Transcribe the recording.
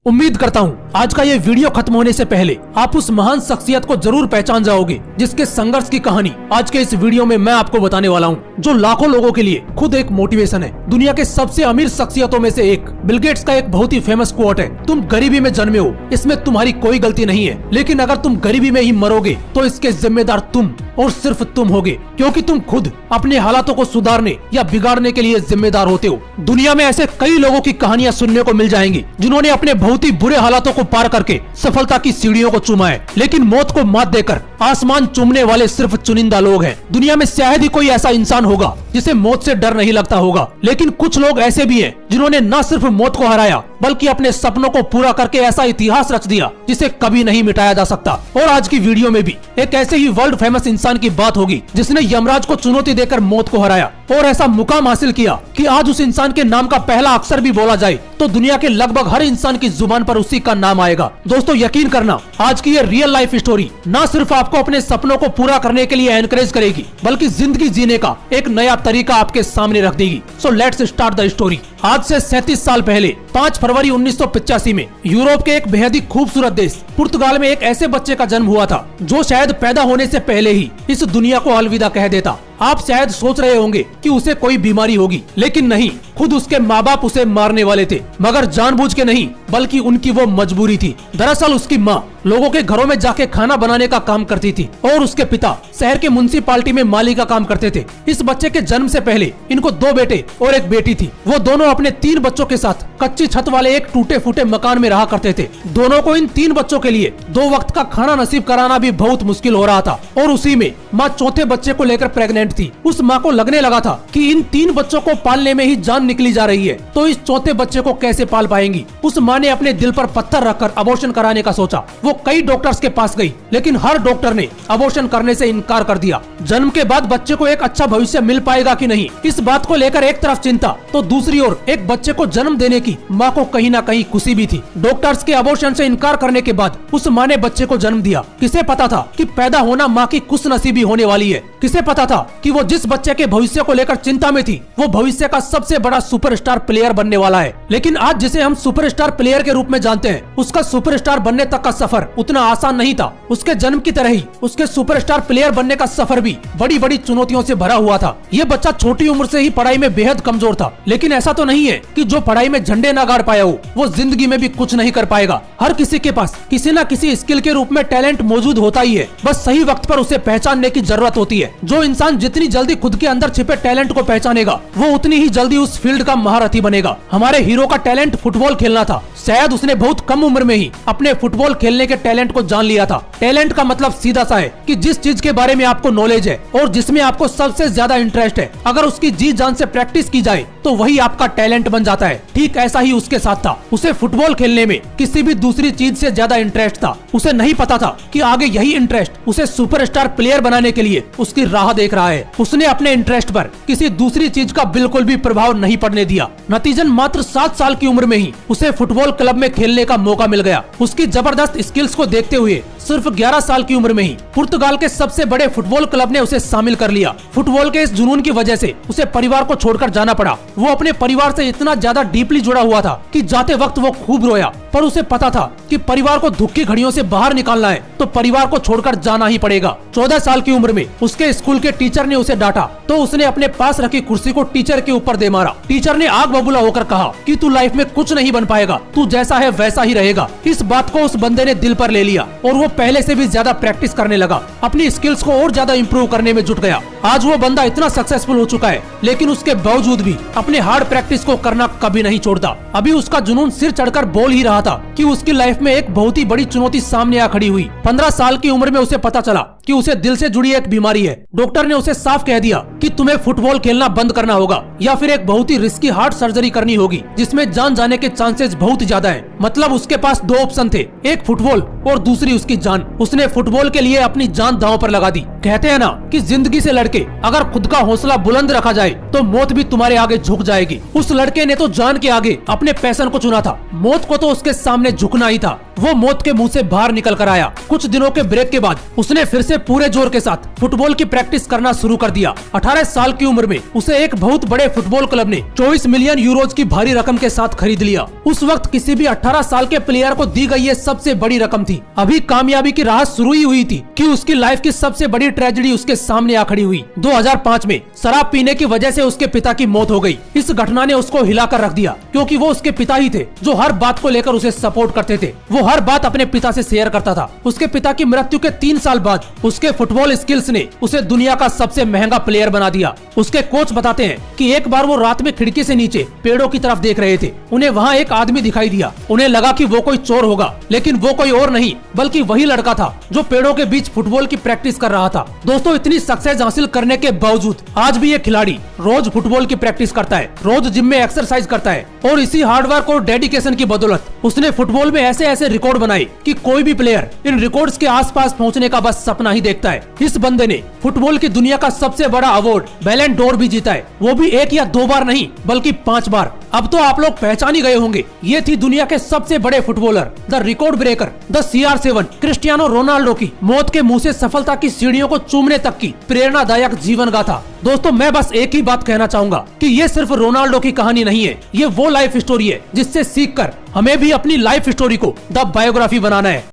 उम्मीद करता हूँ आज का ये वीडियो खत्म होने से पहले आप उस महान शख्सियत को जरूर पहचान जाओगे जिसके संघर्ष की कहानी आज के इस वीडियो में मैं आपको बताने वाला हूँ, जो लाखों लोगों के लिए खुद एक मोटिवेशन है। दुनिया के सबसे अमीर शख्सियतों में से एक बिल गेट्स का एक बहुत ही फेमस कोट है, तुम गरीबी में जन्मे हो, इसमें तुम्हारी कोई गलती नहीं है, लेकिन अगर तुम गरीबी में ही मरोगे तो इसके जिम्मेदार तुम और सिर्फ तुम होगे, क्योंकि तुम खुद अपने हालातों को सुधारने या बिगाड़ने के लिए जिम्मेदार होते हो। दुनिया में ऐसे कई लोगों की कहानियां सुनने को मिल जाएंगी जिन्होंने अपने बहुत ही बुरे हालातों को पार करके सफलता की सीढ़ियों को चूमा है, लेकिन मौत को मात देकर आसमान चूमने वाले सिर्फ चुनिंदा लोग हैं। दुनिया में शायद ही कोई ऐसा इंसान होगा जिसे मौत से डर नहीं लगता होगा, लेकिन कुछ लोग ऐसे भी हैं जिन्होंने न सिर्फ मौत को हराया बल्कि अपने सपनों को पूरा करके ऐसा इतिहास रच दिया जिसे कभी नहीं मिटाया जा सकता। और आज की वीडियो में भी एक ऐसे ही वर्ल्ड फेमस इंसान की बात होगी जिसने यमराज को चुनौती देकर मौत को हराया और ऐसा मुकाम हासिल किया कि आज उस इंसान के नाम का पहला अक्षर भी बोला जाए तो दुनिया के लगभग हर इंसान की जुबान पर उसी का नाम आएगा। दोस्तों, यकीन करना, आज की ये रियल लाइफ स्टोरी न सिर्फ आपको अपने सपनों को पूरा करने के लिए एनकरेज करेगी बल्कि जिंदगी जीने का एक नया तरीका आपके सामने रख देगी। So let's start the story. आज से 37 साल पहले 5 फरवरी 1985 में यूरोप के एक बेहद ही खूबसूरत देश पुर्तगाल में एक ऐसे बच्चे का जन्म हुआ था जो शायद पैदा होने से पहले ही इस दुनिया को अलविदा कह देता। आप शायद सोच रहे होंगे कि उसे कोई बीमारी होगी, लेकिन नहीं, खुद उसके माँ बाप उसे मारने वाले थे, मगर जानबूझ के नहीं बल्कि उनकी वो मजबूरी थी। दरअसल उसकी माँ लोगों के घरों में जाके खाना बनाने का काम करती थी और उसके पिता शहर के म्युनिसिपालिटी में माली का काम करते थे। इस बच्चे के जन्म से पहले इनको 2 बेटे और एक बेटी थी। वो दोनों अपने 3 बच्चों के साथ कच्ची छत वाले एक टूटे फूटे मकान में रहा करते थे। दोनों को इन 3 बच्चों के लिए 2 वक्त का खाना नसीब कराना भी बहुत मुश्किल हो रहा था और उसी में माँ चौथे बच्चे को लेकर प्रेग्नेंट थी। उस माँ को लगने लगा था कि इन 3 बच्चों को पालने में ही जान निकली जा रही है, तो इस चौथे बच्चे को कैसे पाल पाएंगी। उस माँ ने अपने दिल पर पत्थर रखकर अबॉर्शन कराने का सोचा। वो कई डॉक्टर्स के पास गई, लेकिन हर डॉक्टर ने अबॉर्शन करने से इनकार कर दिया। जन्म के बाद बच्चे को एक अच्छा भविष्य मिल पाएगा कि नहीं, इस बात को लेकर एक तरफ चिंता तो दूसरी ओर एक बच्चे को जन्म देने की माँ को कहीं ना कहीं खुशी भी थी। डॉक्टर्स के अबॉर्शन से इनकार करने के बाद उस माँ ने बच्चे को जन्म दिया। किसे पता था कि पैदा होना माँ की खुशनसीबी होने वाली है। किसे पता था कि वो जिस बच्चे के भविष्य को लेकर चिंता में थी वो भविष्य का सबसे बड़ा सुपरस्टार प्लेयर बनने वाला है। लेकिन आज जिसे हम सुपरस्टार प्लेयर के रूप में जानते हैं, उसका सुपरस्टार बनने तक का सफर उतना आसान नहीं था। उसके जन्म की तरह ही उसके सुपरस्टार प्लेयर बनने का सफर भी बड़ी बड़ी चुनौतियों से भरा हुआ था। ये बच्चा छोटी उम्र से ही पढ़ाई में बेहद कमजोर था, लेकिन ऐसा तो नहीं है कि जो पढ़ाई में झंडे ना गाड़ पाया हो वो जिंदगी में भी कुछ नहीं कर पाएगा। हर किसी के पास किसी न किसी स्किल के रूप में टैलेंट मौजूद होता ही है, बस सही वक्त पर उसे पहचानने की जरूरत होती है। जो इंसान जितनी जल्दी खुद के अंदर छिपे टैलेंट को पहचानेगा वो उतनी ही जल्दी उस फील्ड का महारथी बनेगा। हमारे हीरो का टैलेंट फुटबॉल खेलना था। शायद उसने बहुत कम उम्र में ही अपने फुटबॉल खेलने के टैलेंट को जान लिया था। टैलेंट का मतलब सीधा सा है कि जिस चीज के बारे में आपको नॉलेज है और जिसमें आपको सबसे ज्यादा इंटरेस्ट है, अगर उसकी जी जान से प्रैक्टिस की जाए तो वही आपका टैलेंट बन जाता है। ठीक ऐसा ही उसके साथ था। उसे फुटबॉल खेलने में किसी भी दूसरी चीज से ज्यादा इंटरेस्ट था। उसे नहीं पता था कि आगे यही इंटरेस्ट उसे सुपरस्टार प्लेयर बनाने के लिए उसकी राह देख रहा है। उसने अपने इंटरेस्ट पर किसी दूसरी चीज का बिल्कुल भी प्रभाव नहीं पड़ने दिया। नतीजन मात्र 7 साल की उम्र में ही उसे फुटबॉल क्लब में खेलने का मौका मिल गया। उसकी जबरदस्त स्किल्स को देखते हुए सिर्फ 11 साल की उम्र में ही पुर्तगाल के सबसे बड़े फुटबॉल क्लब ने उसे शामिल कर लिया। फुटबॉल के इस जुनून की वजह से उसे परिवार को छोड़कर जाना पड़ा। वो अपने परिवार से इतना ज्यादा डीपली जुड़ा हुआ था कि जाते वक्त वो खूब रोया, पर उसे पता था कि परिवार को दुख की घड़ियों से बाहर निकालना है तो परिवार को छोड़कर जाना ही पड़ेगा। 14 साल की उम्र में उसके स्कूल के टीचर ने उसे डांटा तो उसने अपने पास रखी कुर्सी को टीचर के ऊपर दे मारा। टीचर ने आग बबूला होकर कहा कि तू लाइफ में कुछ नहीं बन पाएगा, तू जैसा है वैसा ही रहेगा। इस बात को उस बंदे ने दिल पर ले लिया और वो पहले से भी ज्यादा प्रैक्टिस करने लगा, अपनी स्किल्स को और ज्यादा इम्प्रूव करने में जुट गया। आज वो बंदा इतना सक्सेसफुल हो चुका है, लेकिन उसके बावजूद भी अपने हार्ड प्रैक्टिस को करना कभी नहीं छोड़ता। अभी उसका जुनून सिर चढ़कर बोल ही रहा था कि उसकी लाइफ में एक बहुत ही बड़ी चुनौती सामने आ खड़ी हुई। 15 साल की उम्र में उसे पता चला कि उसे दिल से जुड़ी एक बीमारी है। डॉक्टर ने उसे साफ कह दिया कि तुम्हें फुटबॉल खेलना बंद करना होगा या फिर एक बहुत ही रिस्की हार्ट सर्जरी करनी होगी जिसमें जान जाने के चांसेस बहुत ज्यादा हैं। मतलब उसके पास 2 ऑप्शन थे, एक फुटबॉल और दूसरी उसकी जान। उसने फुटबॉल के लिए अपनी जान दांव पर लगा दी। कहते हैं ना कि जिंदगी से लड़के अगर खुद का हौसला बुलंद रखा जाए तो मौत भी तुम्हारे आगे झुक जाएगी। उस लड़के ने तो जान के आगे अपने पैशन को चुना था, मौत को तो उसके सामने झुकना ही था। वो मौत के मुंह से बाहर निकल कर आया। कुछ दिनों के ब्रेक के बाद उसने फिर से पूरे जोर के साथ फुटबॉल की प्रैक्टिस करना शुरू कर दिया। 18 साल की उम्र में उसे एक बहुत बड़े फुटबॉल क्लब ने 24 मिलियन यूरोज की भारी रकम के साथ खरीद लिया। उस वक्त किसी भी 18 साल के प्लेयर को दी गई ये सबसे बड़ी रकम थी। अभी कामयाबी की राह शुरू ही हुई थी कि उसकी लाइफ की सबसे बड़ी ट्रेजेडी उसके सामने आ खड़ी हुई। 2005 में शराब पीने की वजह से उसके पिता की मौत हो गई। इस घटना ने उसको हिलाकर रख दिया, क्योंकि वो उसके पिता ही थे जो हर बात को लेकर उसे सपोर्ट करते थे। वो हर बात अपने पिता से शेयर करता था। उसके पिता की मृत्यु के 3 साल बाद उसके फुटबॉल स्किल्स ने उसे दुनिया का सबसे महंगा प्लेयर बना दिया। उसके कोच बताते हैं कि एक बार वो रात में खिड़की से नीचे पेड़ों की तरफ देख रहे थे। उन्हें वहाँ एक आदमी दिखाई दिया। उन्हें लगा कि वो कोई चोर होगा, लेकिन वो कोई और नहीं बल्कि वही लड़का था जो पेड़ों के बीच फुटबॉल की प्रैक्टिस कर रहा था। दोस्तों, इतनी सक्सेस हासिल करने के बावजूद आज भी ये खिलाड़ी रोज फुटबॉल की प्रैक्टिस करता है, रोज जिम में एक्सरसाइज करता है और इसी हार्डवर्क और डेडिकेशन की बदौलत उसने फुटबॉल में ऐसे ऐसे रिकॉर्ड बनाए कि कोई भी प्लेयर इन रिकॉर्ड्स के आसपास पहुंचने का बस सपना ही देखता है। इस बंदे ने फुटबॉल की दुनिया का सबसे बड़ा अवार्ड बैलन डोर भी जीता है, वो भी 1 या 2 बार नहीं बल्कि 5 बार। अब तो आप लोग पहचान ही गए होंगे, ये थी दुनिया के सबसे बड़े footballer, the record breaker, the CR7 Cristiano Ronaldo की मौत के मुंह से सफलता की सीढ़ियों को चूमने तक की प्रेरणादायक जीवन गाथा। दोस्तों, मैं बस एक ही बात कहना चाहूंगा कि ये सिर्फ रोनाल्डो की कहानी नहीं है, ये वो लाइफ स्टोरी है जिससे सीखकर हमें भी अपनी लाइफ स्टोरी को द बायोग्राफी बनाना है।